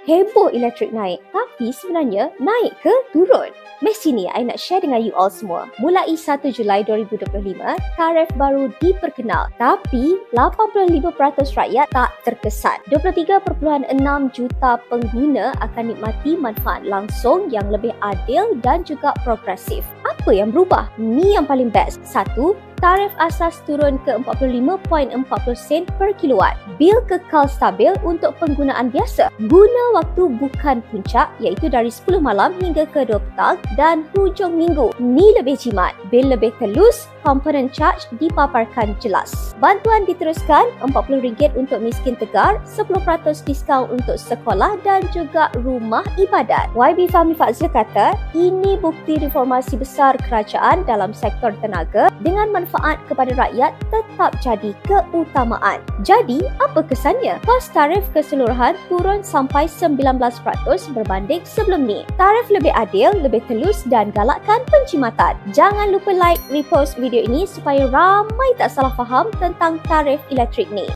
Heboh elektrik naik. Tapi sebenarnya naik ke turun? Mesti ni I nak share dengan you all semua. Mulai 1 Julai 2025, tarif baru diperkenal. Tapi 85% rakyat tak terkesan. 23.6 juta pengguna akan nikmati manfaat langsung yang lebih adil dan juga progresif. Apa yang berubah? Ni yang paling best. 1. Tarif asas turun ke 45.40 sen per kilowatt. Bil kekal stabil untuk penggunaan biasa. Guna waktu bukan puncak iaitu dari 10 malam hingga ke 2 petang dan hujung minggu. Ni lebih jimat. Bil lebih telus, component charge dipaparkan jelas. Bantuan diteruskan RM40 untuk miskin tegar, 10% diskaun untuk sekolah dan juga rumah ibadat. YB Fahmi Fazil kata, ini bukti reformasi besar kerajaan dalam sektor tenaga dengan manfaat kepada rakyat tetap jadi keutamaan. Jadi, apa kesannya? Kos tarif keseluruhan turun sampai 19% berbanding sebelum ni. Tarif lebih adil, lebih telus dan galakkan penjimatan. Jangan lupa like, repost video ini supaya ramai tak salah faham tentang tarif elektrik ni.